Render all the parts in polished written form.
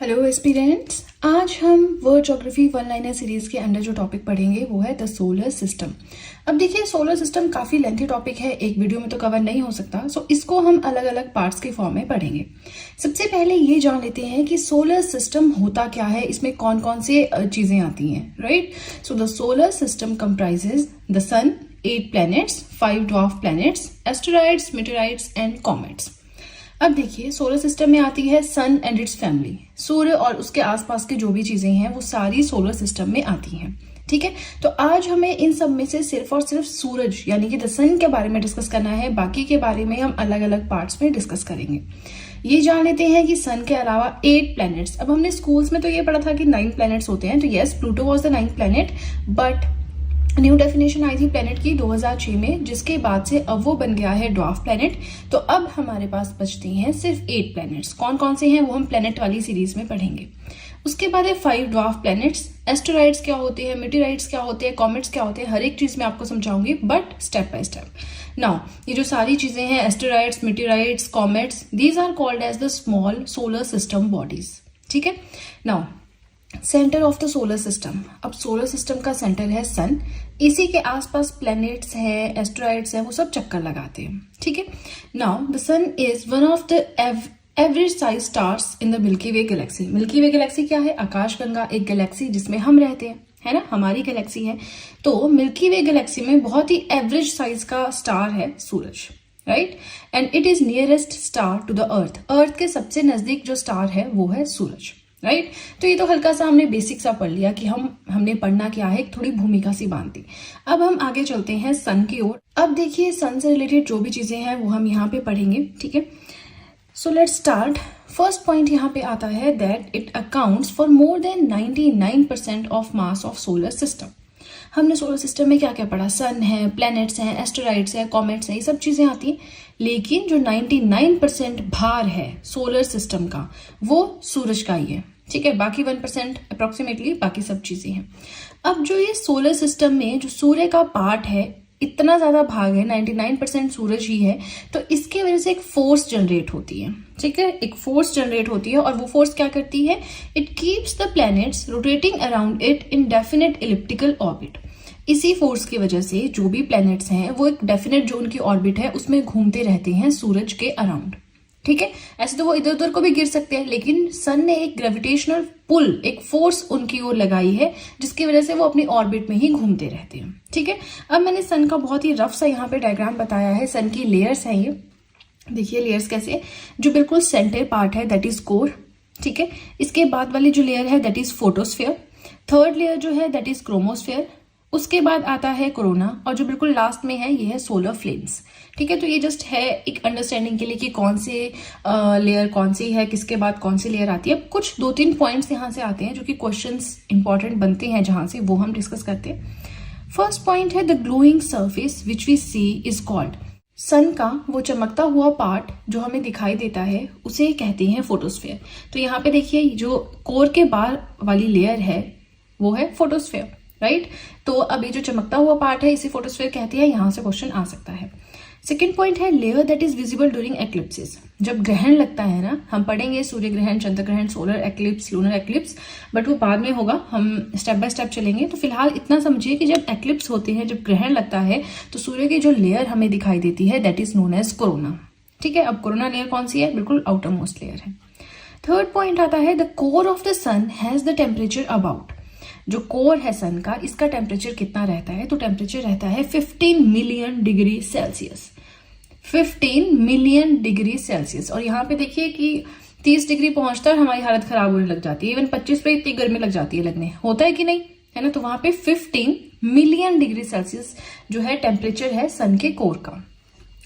Hello aspirants, आज हम world geography one liner series के अंडर जो टॉपिक पढ़ेंगे वो है द सोलर सिस्टम। अब देखिए, सोलर सिस्टम काफी लेंथी टॉपिक है, एक वीडियो में तो कवर नहीं हो सकता, सो इसको हम अलग अलग पार्ट्स के फॉर्म में पढ़ेंगे। सबसे पहले ये जान लेते हैं कि सोलर सिस्टम होता क्या है, इसमें कौन कौन से चीजें आती हैं, right. So the solar system comprises the sun, 8 planets, 5 dwarf planets, asteroids, meteorites and comets। अब देखिए, सोलर सिस्टम में आती है सन एंड इट्स फैमिली, सूर्य और उसके आसपास के जो भी चीजें हैं वो सारी सोलर सिस्टम में आती हैं, ठीक है। तो आज हमें इन सब में से सिर्फ और सिर्फ सूरज यानी कि द सन के बारे में डिस्कस करना है, बाकी के बारे में हम अलग अलग पार्ट्स में डिस्कस करेंगे। ये जान लेते हैं कि सन के अलावा 8 planets, अब हमने स्कूल्स में तो ये पढ़ा था कि 9 planets होते हैं, तो yes, Pluto was the 9th planet, but new definition आई थी प्लेनेट की 2006 में, जिसके बाद से अब वो बन गया है ड्वार्फ प्लेनेट। तो अब हमारे पास बचती हैं सिर्फ 8 प्लैनेट्स। कौन कौन से हैं वो हम प्लेनेट वाली सीरीज में पढ़ेंगे। उसके बाद है 5 ड्वार्फ प्लैनेट्स। एस्टेरॉइड्स क्या होते हैं, मेटेराइट्स क्या होते हैं, कॉमेट्स क्या होते हैं, हर एक चीज मैं आपको समझाऊंगी, but step by step. Now ये जो सारी चीजें हैं, asteroids, meteorites, comets, these are called as the small solar system bodies, ठीक है। Now centre of the solar system, अब सोलर सिस्टम का सेंटर है सन, इसी के आसपास प्लैनेट्स हैं, एस्टेरॉइड्स हैं, वो सब चक्कर लगाते हैं, ठीक है। Now the sun is one of the average size stars in the Milky Way galaxy. Milky Way galaxy क्या है? आकाशगंगा, एक गैलेक्सी जिसमें हम रहते हैं, है ना, हमारी गैलेक्सी है। तो मिल्की वे गैलेक्सी में बहुत ही एवरेज साइज का स्टार है सूरज, right, and it is nearest star to the earth. Earth के सबसे नजदीक जो स्टार है वो है सूरज, राइट। तो ये तो हल्का सा हमने बेसिक सा पढ़ लिया कि हमने पढ़ना क्या है, एक थोड़ी भूमिका सी बांधी। अब हम आगे चलते हैं सन की ओर। अब देखिए, सन से रिलेटेड जो भी चीजें हैं वो हम यहाँ पे पढ़ेंगे, ठीक है। So let's start. First point यहाँ पे आता है that it accounts for more than 99% of mass of solar system. हमने सोलर सिस्टम में क्या क्या पढ़ा? सन है, प्लैनेट्स हैं, एस्टेरॉइड्स है, कॉमेट्स है, ये सब चीजें आती हैं, लेकिन जो 99% भार है सोलर सिस्टम का वो सूरज का ही है, ठीक है। बाकी 1% अप्रोक्सीमेटली बाकी सब चीजें हैं। अब जो ये सोलर सिस्टम में जो सूर्य का पार्ट है, इतना ज्यादा भाग है, 99% सूरज ही है, तो इसके वजह से एक फोर्स जनरेट होती है, ठीक है। एक फोर्स जनरेट होती है और वो फोर्स क्या करती है? It keeps the planets rotating around it in definite elliptical orbit. इसी फोर्स की वजह से जो भी प्लैनेट्स हैं वो एक डेफिनेट जो उनकी ऑर्बिट है उसमें घूमते रहते हैं सूरज के अराउंड, ठीक है। ऐसे तो वो इधर उधर को भी गिर सकते हैं, लेकिन सन ने एक ग्रेविटेशनल पुल, एक फोर्स उनकी ओर लगाई है, जिसकी वजह से वो अपनी ऑर्बिट में ही घूमते रहते हैं, ठीक है। अब मैंने सन का बहुत ही रफ सा यहाँ पे डायग्राम बताया है। सन की लेयर्स हैं ये, देखिए लेयर्स कैसे, जो बिल्कुल सेंटर पार्ट है दैट इज कोर, ठीक है। इसके बाद वाली जो लेयर है that is photosphere. Third layer जो है दैट इज क्रोमोस्फेयर। उसके बाद आता है कोरोना, और जो बिल्कुल लास्ट में है ये है सोलर फ्लेम्स, ठीक है। तो ये जस्ट है एक अंडरस्टैंडिंग के लिए कि कौन से लेयर कौन सी है, किसके बाद कौन सी लेयर आती है। अब कुछ 2-3 पॉइंट्स यहाँ से आते हैं जो कि क्वेश्चंस इंपॉर्टेंट बनते हैं, जहां से वो हम डिस्कस करते हैं। फर्स्ट पॉइंट है the glowing surface which we see is called. Sun का वो चमकता हुआ पार्ट जो हमें दिखाई देता है उसे कहते हैं फोटोस्फेयर। तो यहाँ पे देखिए, जो कोर के बाहर वाली लेयर है वो है फोटोस्फेयर, राइट। तो अब ये जो चमकता हुआ पार्ट है इसे फोटोस्फेयर कहते हैं, यहां से क्वेश्चन आ सकता है। सेकेंड पॉइंट है layer that is visible during eclipses. जब ग्रहण लगता है ना, हम पढ़ेंगे सूर्य ग्रहण, चंद्र ग्रहण, solar eclipse, lunar eclipse, but वो बाद में होगा, हम स्टेप बाय स्टेप चलेंगे। तो फिलहाल इतना समझिए कि जब एक्लिप्स होते हैं, जब ग्रहण लगता है, तो सूर्य की जो लेयर हमें दिखाई देती है that is known as corona, ठीक है। अब कोरोना लेयर कौन सी है? बिल्कुल आउटर मोस्ट लेयर है। थर्ड पॉइंट आता है the core of the sun has the temperature about. जो कोर है सन का, इसका टेम्परेचर कितना रहता है? तो टेम्परेचर रहता है 15 million degree Celsius, 15 million degree Celsius. और यहाँ पे देखिए कि 30 डिग्री पहुंचता है हमारी हालत खराब होने लग जाती है, इवन 25 पे इतनी गर्मी लग जाती है लगने, होता है कि नहीं, है ना। तो वहां पे 15 मिलियन डिग्री सेल्सियस जो है टेम्परेचर है सन के कोर का।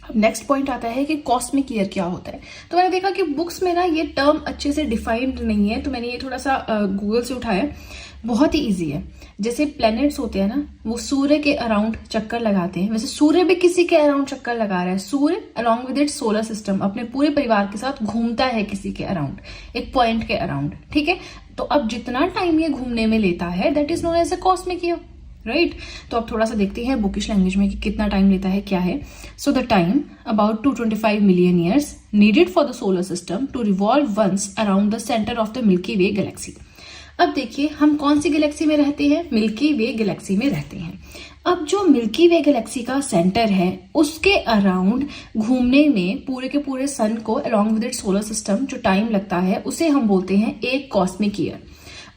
अब नेक्स्ट पॉइंट आता है कि कॉस्मिक ईयर क्या होता है। तो मैंने देखा कि बुक्स में ना ये टर्म अच्छे से डिफाइंड नहीं है, तो मैंने ये थोड़ा सा गूगल से उठाया, बहुत ही इजी है। जैसे प्लैनेट्स होते हैं ना, वो सूर्य के अराउंड चक्कर लगाते हैं, वैसे सूर्य भी किसी के अराउंड चक्कर लगा रहा है। सूर्य along with it solar system अपने पूरे परिवार के साथ घूमता है किसी के अराउंड, एक पॉइंट के अराउंड, ठीक है। तो अब जितना टाइम ये घूमने में लेता है that is known as a cosmic year, right. तो अब थोड़ा सा देखते हैं बुकिश लैंग्वेज में कि कितना टाइम लेता है, क्या है। So the time about 225 million years needed for the solar system to revolve once around the centre of the Milky Way galaxy. अब देखिए हम कौन सी गैलेक्सी में रहते हैं, मिल्की वे गैलेक्सी में रहते हैं। अब जो मिल्की वे गैलेक्सी का सेंटर है उसके अराउंड घूमने में पूरे के पूरे सन को along with its solar system जो टाइम लगता है उसे हम बोलते हैं एक कॉस्मिक ईयर,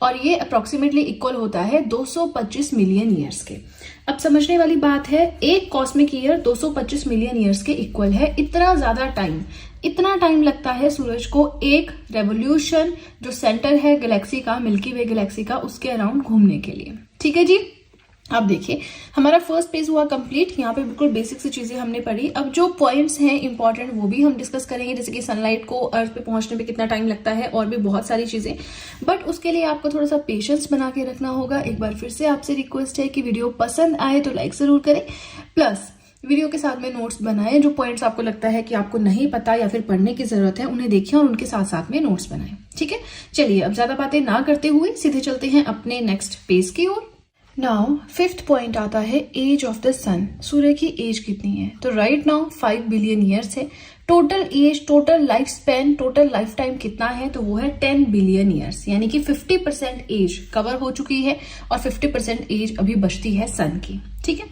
और ये अप्रोक्सीमेटली इक्वल होता है 225 मिलियन ईयर्स के। अब समझने वाली बात है, एक कॉस्मिक ईयर 225 मिलियन ईयर्स के इक्वल है। इतना टाइम लगता है सूरज को एक रेवोल्यूशन जो सेंटर है गैलेक्सी का, मिल्की वे गैलेक्सी का, उसके अराउंड घूमने के लिए। ठीक है जी। अब देखिए हमारा फर्स्ट पेज हुआ कंप्लीट। यहाँ पे बिल्कुल बेसिक सी चीजें हमने पढ़ी। अब जो पॉइंट्स हैं इंपॉर्टेंट वो भी हम डिस्कस करेंगे, जैसे कि सनलाइट को अर्थ पे पहुंचने पे कितना टाइम लगता है और भी बहुत सारी चीजें। बट उसके लिए आपको थोड़ा सा पेशेंस बना के रखना होगा। एक बार फिर से आपसे रिक्वेस्ट है कि वीडियो पसंद आए तो लाइक जरूर करें, प्लस वीडियो के साथ में नोट्स बनाएं। जो पॉइंट्स आपको लगता है कि आपको नहीं पता या फिर पढ़ने की जरूरत है उन्हें देखिए और उनके साथ साथ में नोट्स बनाएं। ठीक है, चलिए अब ज्यादा बातें ना करते हुए सीधे चलते हैं अपने नेक्स्ट पेज की ओर। नाउ फिफ्थ पॉइंट आता है एज ऑफ द सन। सूर्य की एज कितनी है? तो राइट नाउ 5 बिलियन ईयर्स है। Total age, total life span, total life time कितना है? तो वो है 10 बिलियन ईयर्स, यानी कि 50% एज कवर हो चुकी है और 50% एज अभी बचती है सन की। ठीक है।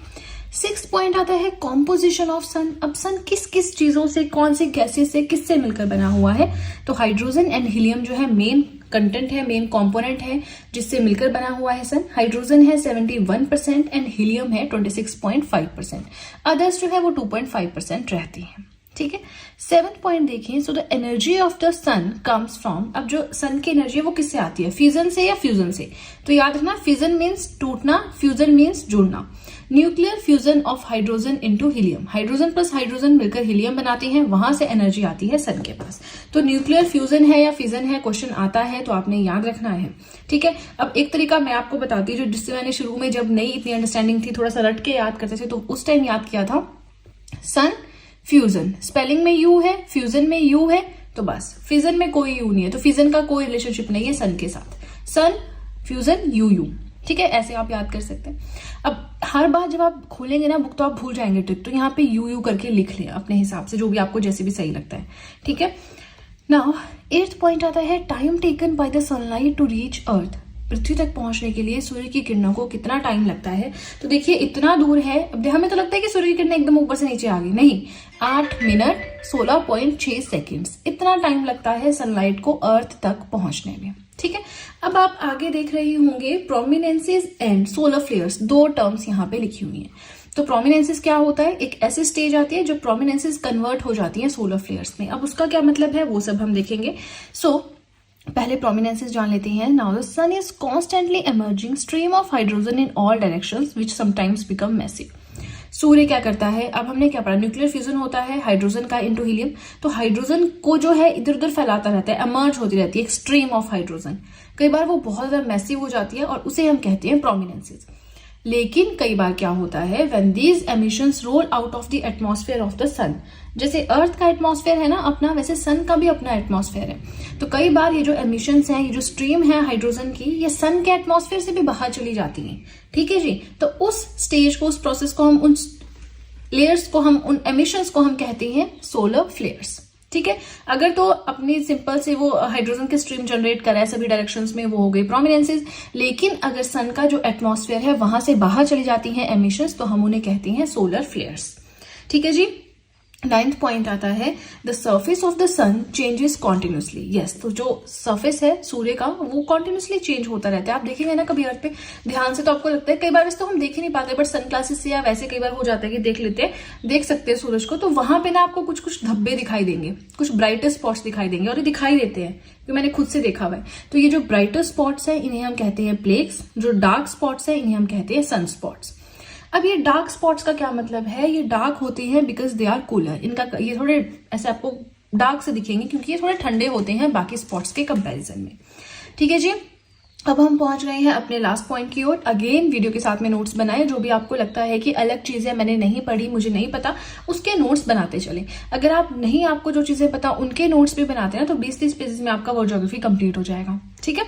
सिक्स्थ पॉइंट आता है कॉम्पोजिशन ऑफ सन। अब सन किस किस चीजों से, कौन से गैसेस से, किससे मिलकर बना हुआ है? तो हाइड्रोजन एंड हीलियम जो है मेन कंटेंट है, मेन कंपोनेंट है जिससे मिलकर बना हुआ है सन। हाइड्रोजन है 71% एंड हीलियम है 26.5%। अदर्स जो है वो 2.5% रहती है। ठीक है। 7th पॉइंट देखिए, so the energy of the sun comes from. अब जो सन की एनर्जी है वो किससे आती है? फ्यूजन से या फ्यूजन से? तो याद रखना, फ्यूजन मीन्स टूटना, फ्यूजन मीन्स जुड़ना। Nuclear fusion of hydrogen into helium, hydrogen plus hydrogen मिलकर हीलियम बनाते हैं, वहां से एनर्जी आती है सन के पास। तो न्यूक्लियर फ्यूजन है या फिजन है, क्वेश्चन आता है तो आपने याद रखना है। ठीक है। अब एक तरीका मैं आपको बताती हूँ, जो जिससे मैंने शुरू में जब नई इतनी अंडरस्टैंडिंग थी थोड़ा सा रट के याद करते थे, तो उस टाइम याद किया था सन फ्यूजन, स्पेलिंग में यू है, फ्यूजन में यू है, तो बस फिजन में कोई यू नहीं है, तो फिजन का कोई रिलेशनशिप नहीं है सन के साथ। सन फ्यूजन यू। ठीक है, ऐसे आप याद कर सकते हैं। अब हर बार जब आप खोलेंगे ना बुक तो आप भूल जाएंगे ट्रिक, तो यहाँ पे यू करके लिख लें अपने हिसाब से, जो भी आपको जैसे भी सही लगता है। ठीक है। नाउ 8th पॉइंट आता है time taken by the sunlight to reach earth. पृथ्वी तक पहुंचने के लिए सूर्य की किरणों को कितना टाइम लगता है? तो देखिए इतना दूर है। अब हमें तो लगता है कि सूर्य की किरणें एकदम ऊपर से नीचे आ गई, नहीं, 8 मिनट 16.6 सेकेंड्स, इतना टाइम लगता है सनलाइट को अर्थ तक पहुंचने में। ठीक है। अब आप आगे देख रहे होंगे प्रोमिनेंसेस एंड सोलर फ्लेयर्स, 2 टर्म्स यहाँ पे लिखी हुई हैं। तो प्रोमिनेंसेस क्या होता है? एक ऐसी स्टेज आती है जो प्रोमिनेंसेस कन्वर्ट हो जाती है सोलर फ्लेयर्स में। अब उसका क्या मतलब है वो सब हम देखेंगे। सो पहले प्रोमिनेंसेस जान लेते हैं। Now the sun is constantly emerging stream of hydrogen in all directions which sometimes become massive. सूर्य क्या करता है? अब हमने क्या पढ़ा, न्यूक्लियर फ्यूजन होता है हाइड्रोजन का इनटू हीलियम, तो हाइड्रोजन को जो है इधर उधर फैलाता रहता है, एमर्ज होती रहती है एक स्ट्रीम ऑफ हाइड्रोजन। कई बार वो बहुत ज्यादा मैसिव हो जाती है और उसे हम कहते हैं प्रोमिनेंसेस। लेकिन कई बार क्या होता है, when these emissions roll out of the atmosphere of the sun, जैसे अर्थ का एटमॉस्फेयर है ना अपना, वैसे सन का भी अपना एटमॉस्फेयर है। तो कई बार ये जो एमिशंस हैं, ये जो स्ट्रीम है हाइड्रोजन की, ये सन के एटमॉस्फेयर से भी बाहर चली जाती हैं। ठीक है जी। तो उस स्टेज को, उस प्रोसेस को हम, उन लेयर्स को हम, उन एमिशंस को हम कहते हैं सोलर फ्लेयर्स। ठीक है। अगर तो अपनी सिंपल से वो हाइड्रोजन के स्ट्रीम जनरेट कर रहा है सभी डायरेक्शंस में, वो हो गई प्रोमिनेंसेस। लेकिन अगर सन का जो एटमॉस्फेयर है वहां से बाहर चली जाती हैं एमिशंस, तो हम उन्हें कहते हैं सोलर फ्लेयर्स। ठीक है जी। 9th पॉइंट आता है the surface of the sun changes continuously. Yes, तो जो सर्फेस है सूर्य का वो कॉन्टिन्यूसली चेंज होता रहता है। आप देखेंगे ना कभी अर्थ पे ध्यान से, तो आपको लगता है, कई बार वैसे तो हम देख ही नहीं पाते, बट सन ग्लासेस से या वैसे कई बार हो जाता है कि देख सकते हैं सूरज को, तो वहां पे ना आपको कुछ कुछ धब्बे दिखाई देंगे, कुछ ब्राइटर स्पॉट्स दिखाई देंगे, और ये दिखाई देते हैं क्योंकि मैंने खुद से देखा हुआ है। तो ये जो ब्राइटर स्पॉट्स है इन्हें हम कहते हैं प्लेक्स, जो डार्क स्पॉट्स है इन्हें हम कहते हैं सन स्पॉट्स। अब ये डार्क स्पॉट्स का क्या मतलब है? ये डार्क होते हैं बिकॉज दे आर कूलर। इनका ये थोड़े ऐसे आपको डार्क से दिखेंगे क्योंकि ये थोड़े ठंडे होते हैं बाकी स्पॉट्स के कंपैरिजन में। ठीक है जी। अब हम पहुंच गए हैं अपने लास्ट पॉइंट की ओर। अगेन वीडियो के साथ में नोट्स बनाए, जो भी आपको लगता है कि अलग चीजें मैंने नहीं पढ़ी, मुझे नहीं पता, उसके नोट्स बनाते चले। अगर आपको जो चीजें पता उनके नोट्स भी बनाते हैं ना, तो 20-30 पेजेस में आपका वर्ल्ड ज्योग्राफी कंप्लीट हो जाएगा। ठीक है।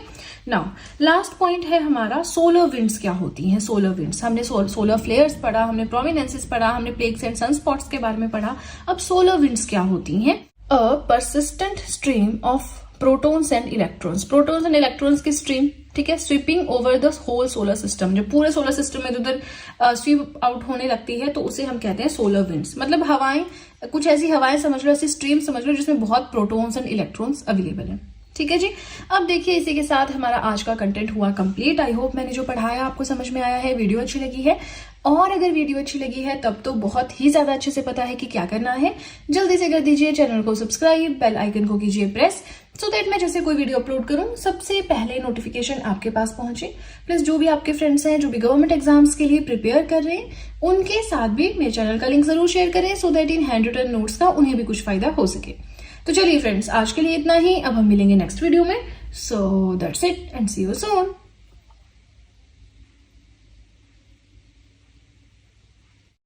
नाउ लास्ट पॉइंट है हमारा सोलर विंड्स क्या होती हैं। सोलर विंड्स हमने सोलर फ्लेयर्स पढ़ा, हमने प्रोमिनेंसेस पढ़ा, हमने प्लेग्स एंड सनस्पॉट्स के बारे में पढ़ा। अब सोलर विंड्स क्या होती हैं? A persistent stream of protons and electrons, protons and electrons की स्ट्रीम, ठीक है, sweeping over the whole solar system, जो पूरे सोलर सिस्टम में उधर स्वीप आउट होने लगती है तो उसे हम कहते हैं सोलर विंड्स। मतलब हवाएं, कुछ ऐसी हवाएं समझ लो, ऐसी स्ट्रीम समझ लो जिसमें बहुत प्रोटॉन्स एंड इलेक्ट्रॉन्स अवेलेबल है। ठीक है जी। अब देखिए इसी के साथ हमारा आज का कंटेंट हुआ कंप्लीट। आई होप मैंने जो पढ़ाया आपको समझ में आया है, वीडियो अच्छी लगी है, और अगर वीडियो अच्छी लगी है तब तो बहुत ही ज्यादा अच्छे से पता है कि क्या करना है। जल्दी से कर दीजिए चैनल को सब्सक्राइब, बेल आइकन को कीजिए प्रेस, सो दैट मैं जैसे कोई वीडियो अपलोड करूं सबसे पहले नोटिफिकेशन आपके पास पहुंचे। प्लस जो भी आपके फ्रेंड्स हैं जो भी गवर्नमेंट एग्जाम्स के लिए प्रिपेयर कर रहे हैं उनके साथ भी मेरे चैनल का लिंक जरूर शेयर करें, so that in handwritten notes का उन्हें भी कुछ फायदा हो सके। तो चलिए फ्रेंड्स, आज के लिए इतना ही। अब हम मिलेंगे नेक्स्ट वीडियो में। So that's it and see you soon.